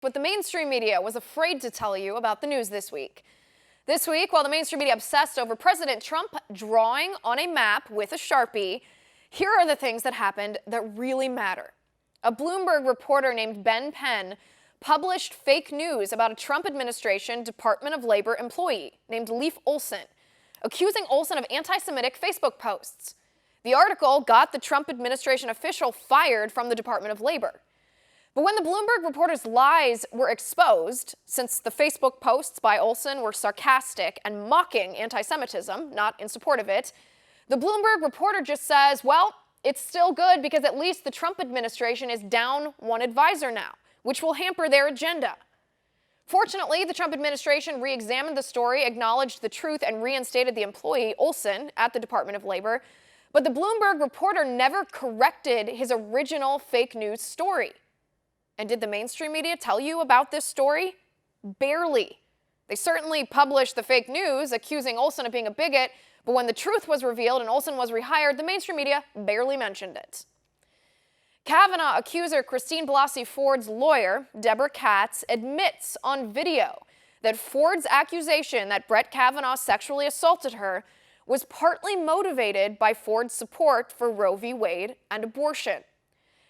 what the mainstream media was afraid to tell you about the news this week. This week, while the mainstream media obsessed over President Trump drawing on a map with a Sharpie, here are the things that happened that really matter. A Bloomberg reporter named Ben Penn published fake news about a Trump administration Department of Labor employee named Leif Olsen, accusing Olsen of anti-Semitic Facebook posts. The article got the Trump administration official fired from the Department of Labor. But when the Bloomberg reporter's lies were exposed, since the Facebook posts by Olsen were sarcastic and mocking anti-Semitism, not in support of it, the Bloomberg reporter just says, well, it's still good because at least the Trump administration is down one advisor now, which will hamper their agenda. Fortunately, the Trump administration re-examined the story, acknowledged the truth, and reinstated the employee, Olsen, at the Department of Labor. But the Bloomberg reporter never corrected his original fake news story. And did the mainstream media tell you about this story? Barely. They certainly published the fake news accusing Olsen of being a bigot, but when the truth was revealed and Olsen was rehired, the mainstream media barely mentioned it. Cavanaugh accuser Christine Blasey Ford's lawyer, Deborah Katz, admits on video that Ford's accusation that Brett Kavanaugh sexually assaulted her was partly motivated by Ford's support for Roe v. Wade and abortion.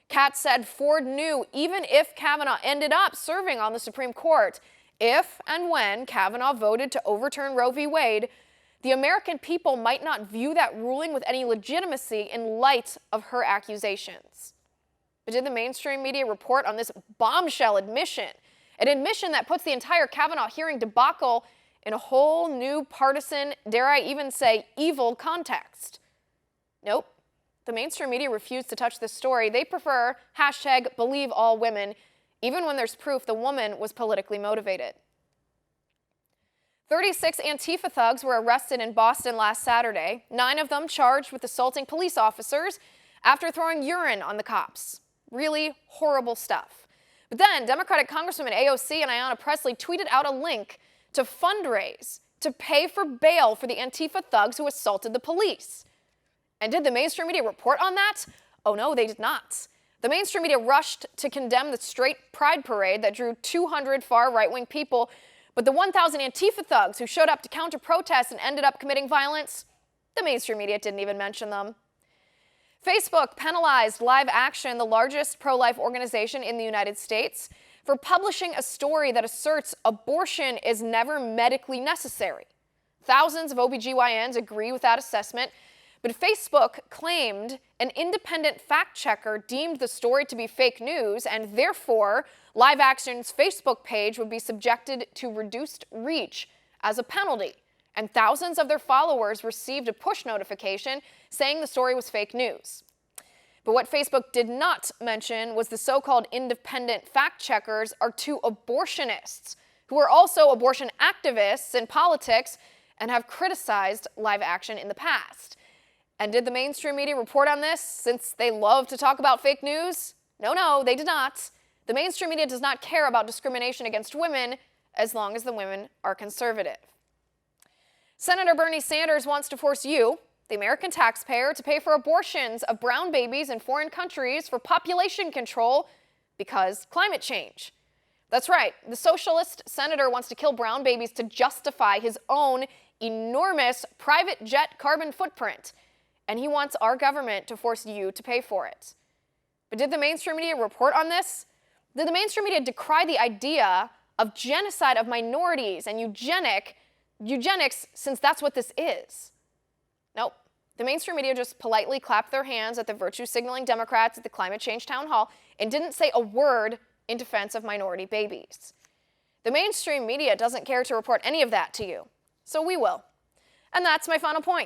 Katz said Ford knew even if Kavanaugh ended up serving on the Supreme Court, if and when Kavanaugh voted to overturn Roe v. Wade, the American people might not view that ruling with any legitimacy in light of her accusations. But did the mainstream media report on this bombshell admission? An admission that puts the entire Kavanaugh hearing debacle in a whole new partisan, dare I even say, evil context. Nope. The mainstream media refused to touch this story. They prefer #BelieveAllWomen, even when there's proof the woman was politically motivated. 36 Antifa thugs were arrested in Boston last Saturday, 9 of them charged with assaulting police officers after throwing urine on the cops. Really horrible stuff. But then Democratic Congresswoman AOC and Ayanna Pressley tweeted out a link to fundraise to pay for bail for the Antifa thugs who assaulted the police. And did the mainstream media report on that? Oh no, they did not. The mainstream media rushed to condemn the straight pride parade that drew 200 far right-wing people, but the 1,000 Antifa thugs who showed up to counter-protest and ended up committing violence, the mainstream media didn't even mention them. Facebook penalized Live Action, the largest pro-life organization in the United States, for publishing a story that asserts abortion is never medically necessary. Thousands of OBGYNs agree with that assessment, but Facebook claimed an independent fact-checker deemed the story to be fake news, and therefore, Live Action's Facebook page would be subjected to reduced reach as a penalty, and thousands of their followers received a push notification saying the story was fake news. But what Facebook did not mention was the so-called independent fact-checkers are 2 abortionists who are also abortion activists in politics and have criticized Live Action in the past. And did the mainstream media report on this, since they love to talk about fake news? No, they did not. The mainstream media does not care about discrimination against women as long as the women are conservative. Senator Bernie Sanders wants to force you, the American taxpayer, to pay for abortions of brown babies in foreign countries for population control because climate change. That's right, the socialist senator wants to kill brown babies to justify his own enormous private jet carbon footprint. And he wants our government to force you to pay for it. But did the mainstream media report on this? Did the mainstream media decry the idea of genocide of minorities and eugenics, since that's what this is? Nope. The mainstream media just politely clapped their hands at the virtue-signaling Democrats at the climate change town hall and didn't say a word in defense of minority babies. The mainstream media doesn't care to report any of that to you, so we will. And that's my final point.